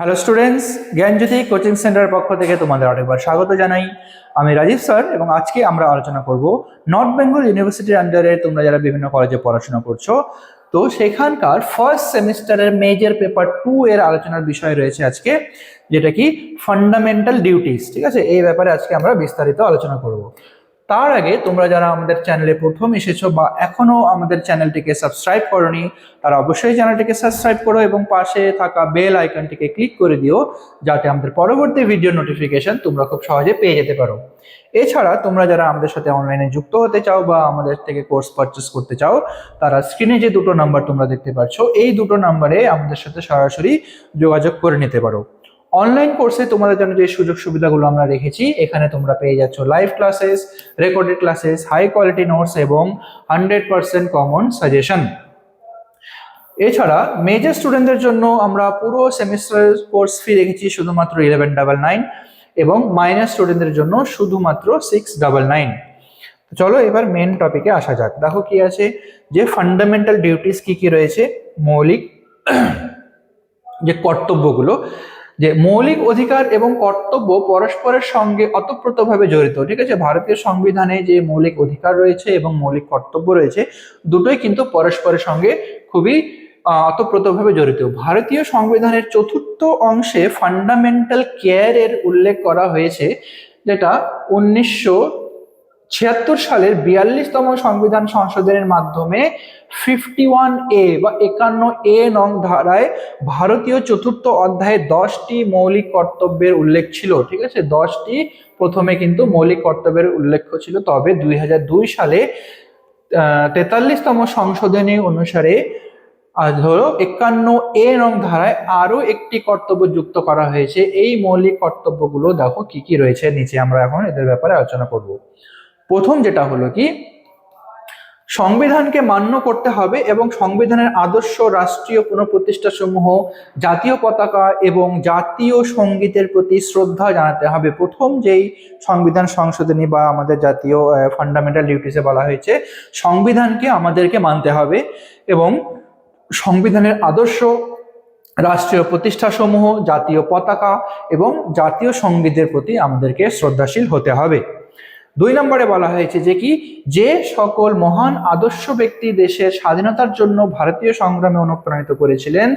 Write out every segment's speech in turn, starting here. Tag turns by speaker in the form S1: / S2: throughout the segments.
S1: Hello students, জ্ঞানজ্যোতি coaching centre পক্ষ থেকে তোমাদের আরেকবার স্বাগত জানাই। আমি রাজীব স্যার এবং আজকে আমরা আলোচনা করব নর্থ বেঙ্গল ইউনিভার্সিটির আন্ডারে তোমরা যারা বিভিন্ন কলেজে পড়াশোনা করছো, তো সেখানকার ফার্স্ট সেমিস্টারের মেজর পেপার 2 এর আলোচনার বিষয় রয়েছে আজকে, যেটা কি ফান্ডামেন্টাল ডিউটিস। ঠিক আছে, এই ব্যাপারে আজকে আমরা বিস্তারিত আলোচনা করব। তার আগে তোমরা যারা আমাদের চ্যানেলে প্রথম এসেছো বা এখনো আমাদের চ্যানেলটিকে সাবস্ক্রাইব করোনি, তারা অবশ্যই চ্যানেলটিকে সাবস্ক্রাইব করো এবং পাশে থাকা বেল আইকনটিকে ক্লিক করে দিও, যাতে আমাদের পরবর্তী ভিডিও নোটিফিকেশন তোমরা খুব সহজে পেয়ে যেতে পারো। এছাড়া তোমরা যারা আমাদের সাথে অনলাইনে যুক্ত হতে চাও বা আমাদের থেকে কোর্স পারচেস করতে চাও, তারা স্ক্রিনে যে দুটো নাম্বার তোমরা দেখতে পাচ্ছ, এই দুটো নাম্বারে আমাদের সাথে সরাসরি যোগাযোগ করে নিতে পারো। অনলাইন কোর্সে তোমাদের জন্য যে সুযোগ সুবিধাগুলো আমরা রেখেছি, এখানে তোমরা পেয়ে যাচ্ছ live classes, recorded classes, high quality notes এবং 100% কমন সাজেশন। এছাড়া মেজর স্টুডেন্টদের জন্য আমরা পুরো সেমিস্টার কোর্স ফি রেখেছি শুধুমাত্র 1199 এবং মাইনর স্টুডেন্টদের জন্য শুধুমাত্র 699। চলো এবার মেন টপিকে আসা যাক। দেখো কি আছে, যে ফান্ডামেন্টাল ডিউটিস কি কি রয়েছে, মৌলিক যে কর্তব্যগুলো, যে মৌলিক অধিকার এবং কর্তব্য পরস্পরের সঙ্গে ওতপ্রোতভাবে জড়িত। ঠিক আছে, ভারতীয় সংবিধানে যে মৌলিক অধিকার রয়েছে এবং মৌলিক কর্তব্য রয়েছে, দুটোই কিন্তু পরস্পরের সঙ্গে খুবই ওতপ্রোতভাবে জড়িত। ভারতীয় সংবিধানের 4th অংশে ফান্ডামেন্টাল কেয়ার এর উল্লেখ করা হয়েছে, যেটা 1976 সালের 42তম সংবিধান সংশোধনের মাধ্যমে 51A বা 51A নং ধারায় ভারতীয় 4th অধ্যায়ে 10টি মৌলিক কর্তব্যের উল্লেখ ছিল। ঠিক আছে, 10টি প্রথমে কিন্তু মৌলিক কর্তব্যের উল্লেখ ছিল, তবে 2002 সালে 43তম সংশোধনী অনুসারে আজ হলো 51A নং ধারায় আরো একটি কর্তব্য যুক্ত করা হয়েছে। এই মৌলিক কর্তব্যগুলো দেখো কি কি রয়েছে, নিচে আমরা এখন এদের ব্যাপারে আলোচনা করব। প্রথম যেটা হলো কি, সংবিধানকে মান্য করতে হবে এবং সংবিধানের আদর্শ, রাষ্ট্রীয় পুনঃপ্রতিষ্ঠা সমূহ, জাতীয় পতাকা এবং জাতীয় সঙ্গীতের প্রতি শ্রদ্ধা জানাতে হবে। প্রথম যেই সংবিধান সংশোধনী বা আমাদের জাতীয় ফান্ডামেন্টাল ডিউটিসে বলা হয়েছে, সংবিধানকে আমাদেরকে মানতে হবে এবং সংবিধানের আদর্শ, রাষ্ট্রীয় প্রতিষ্ঠা সমূহ, জাতীয় পতাকা এবং জাতীয় সঙ্গীতের প্রতি আমাদেরকে শ্রদ্ধাশীল হতে হবে। 2 নম্বরে বলা হয়েছে যে কি, যে সকল মহান আদর্শ ব্যক্তি দেশের স্বাধীনতার জন্য ভারতীয় সংগ্রামে অনুপ্রাণিত করেছিলেন,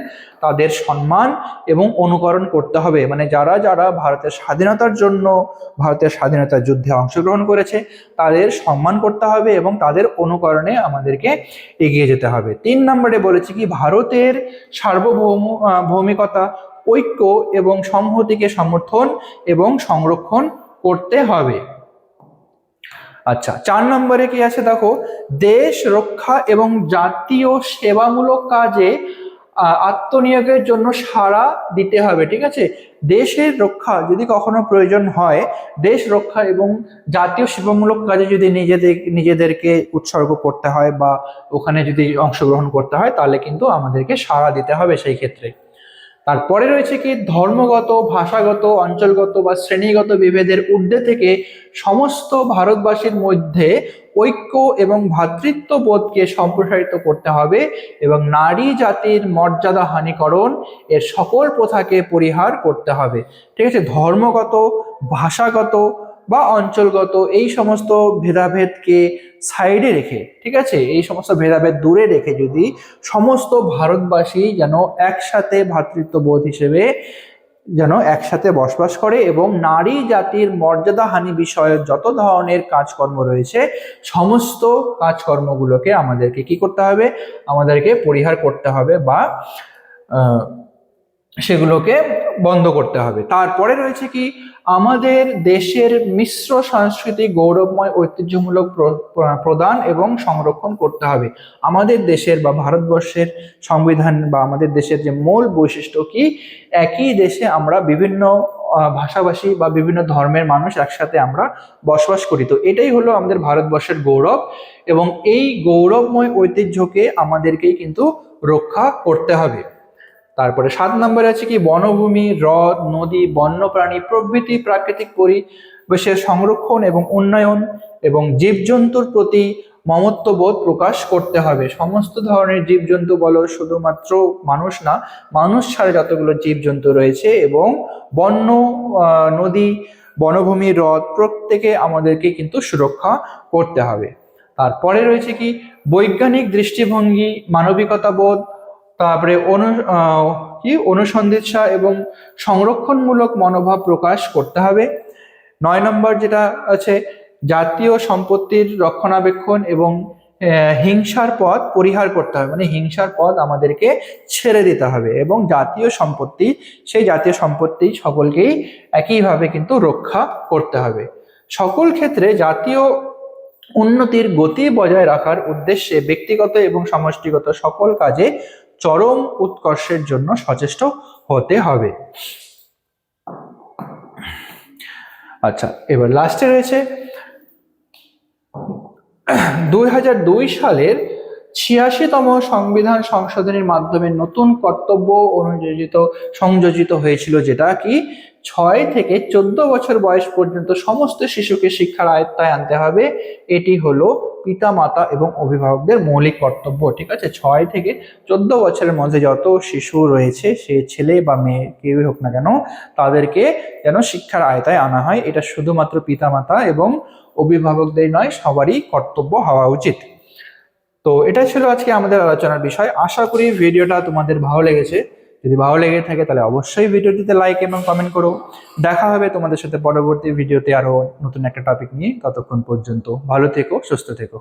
S1: তাদের সম্মান এবং অনুকরণ করতে হবে। মানে যারা যারা ভারতের স্বাধীনতার জন্য, ভারতের স্বাধীনতা যুদ্ধে অংশগ্রহণ করেছে, তাদের সম্মান করতে হবে এবং তাদের অনুকরণে আমাদেরকে এগিয়ে যেতে হবে। 3 নম্বরে বলেছে কি, ভারতের সার্বভৌমিকতা, ঐক্য এবং সংহতিকে সমর্থন এবং সংরক্ষণ করতে হবে। আচ্ছা, 4 নম্বরে কি আছে দেখো, দেশ রক্ষা এবং জাতীয় সেবামূলক কাজে আত্মনিয়োগের জন্য সাড়া দিতে হবে। ঠিক আছে, দেশের রক্ষা যদি কখনো প্রয়োজন হয়, দেশ রক্ষা এবং জাতীয় সেবামূলক কাজে যদি নিজেদেরকে উৎসর্গ করতে হয় বা ওখানে যদি অংশগ্রহণ করতে হয়, তাহলে কিন্তু আমাদেরকে সাড়া দিতে হবে সেই ক্ষেত্রে। তারপরে রয়েছে কি, ধর্মগত, ভাষাগত, অঞ্চলগত বা শ্রেণীগত বিভেদের ঊর্ধ্বে থেকে সমস্ত ভারতবাসীর মধ্যে ঐক্য এবং ভ্রাতৃত্ববোধকে সম্প্রসারিত করতে হবে এবং নারী জাতির মর্যাদা হানিকরণ এর সকল প্রথাকে পরিহার করতে হবে। ঠিক আছে, ধর্মগত, ভাষাগত বা অঞ্চলগত এই সমস্ত ভেদাভেদকে সাইডে রেখে, ঠিক আছে, এই সমস্ত ভেদাভেদ দূরে রেখে যদি সমস্ত ভারতবাসী যেন একসাথে ভ্রাতৃত্ববোধ হিসেবে যেন একসাথে বসবাস করে এবং নারী জাতির মর্যাদাহানি বিষয়ে যত ধরনের কাজকর্ম রয়েছে, সমস্ত কাজকর্মগুলোকে আমাদেরকে কি করতে হবে, আমাদেরকে পরিহার করতে হবে বা সেগুলোকে বন্ধ করতে হবে। তারপরে রয়েছে কি, আমাদের দেশের মিশ্র সাংস্কৃতিক গৌরবময় ঐতিহ্যমূলক প্রদান এবং সংরক্ষণ করতে হবে। আমাদের দেশের বা ভারতবর্ষের সংবিধান বা আমাদের দেশের যে মূল বৈশিষ্ট্য কি, একই দেশে আমরা বিভিন্ন ভাষাভাষী বা বিভিন্ন ধর্মের মানুষ একসাথে আমরা বসবাস করি। তো এটাই হলো আমাদের ভারতবর্ষের গৌরব এবং এই গৌরবময় ঐতিহ্যকে আমাদেরকেই কিন্তু রক্ষা করতে হবে। তারপরে 7 নম্বরে আছে কি, বনভূমি, হ্রদ, নদী, বন্যপ্রাণী প্রভৃতি প্রাকৃতিক পরিবেশের সংরক্ষণ এবং উন্নয়ন এবং জীবজন্তুর প্রতি মমত্ববোধ প্রকাশ করতে হবে। সমস্ত ধরনের জীবজন্তু বলো, শুধুমাত্র মানুষ না, মানুষ ছাড়া যতগুলো জীবজন্তু রয়েছে এবং বন্য, নদী, বনভূমি, হ্রদ, প্রত্যেকে আমাদেরকে কিন্তু সুরক্ষা করতে হবে। তারপরে রয়েছে কি বৈজ্ঞানিক দৃষ্টিভঙ্গি, মানবিকতাবোধ, তারপরে অনুসন্ধিৎসা এবং সংরক্ষণমূলক মনোভাব প্রকাশ করতে হবে। 9 নম্বর যেটা আছে জাতীয় সম্পত্তির রক্ষণাবেক্ষণ এবং হিংসার পথ পরিহার করতে হবে, মানে হিংসার পথ আমাদেরকে ছেড়ে দিতে হবে এবং জাতীয় সম্পত্তি, সেই জাতীয় সম্পত্তি সকলকেই একইভাবে কিন্তু রক্ষা করতে হবে। সকল ক্ষেত্রে জাতীয় উন্নতির গতি বজায় রাখার উদ্দেশ্যে ব্যক্তিগত এবং সমষ্টিগত সকল কাজে চরম উৎকর্ষের জন্য সচেষ্ট হতে হবে। আচ্ছা, এবার লাস্টে রয়েছে 2002 সালের 86তম সংবিধান সংশোধনীর মাধ্যমে নতুন কর্তব্য সংযোজিত হয়েছিল, যেটা কি 6 থেকে 14 বছর বয়স পর্যন্ত সমস্ত শিশুকে শিক্ষার আয়ত্তায় আনতে হবে। এটি হলো পিতামাতা এবং অভিভাবকদের মৌলিক কর্তব্য। ঠিক আছে, 6 থেকে 14 বছরের মধ্যে যত শিশু রয়েছে, সে ছেলে বা মেয়ে কেউই হোক না কেন, তাদেরকে যেন শিক্ষার আয়ত্তায় আনা হয়। এটা শুধুমাত্র পিতামাতা এবং অভিভাবকদের নয়, সবারই কর্তব্য হওয়া উচিত। তো এটা ছিল আজকে আমাদের আলোচনার বিষয়। আশা করি ভিডিওটা তোমাদের ভালো লেগেছে। যদি ভালো লেগে থাকে তাহলে অবশ্যই ভিডিওটিতে লাইক এবং কমেন্ট করো। দেখা হবে তোমাদের সাথে পরবর্তী ভিডিওতে আরো নতুন একটা টপিক নিয়ে। ততক্ষণ পর্যন্ত ভালো থেকো, সুস্থ থেকো।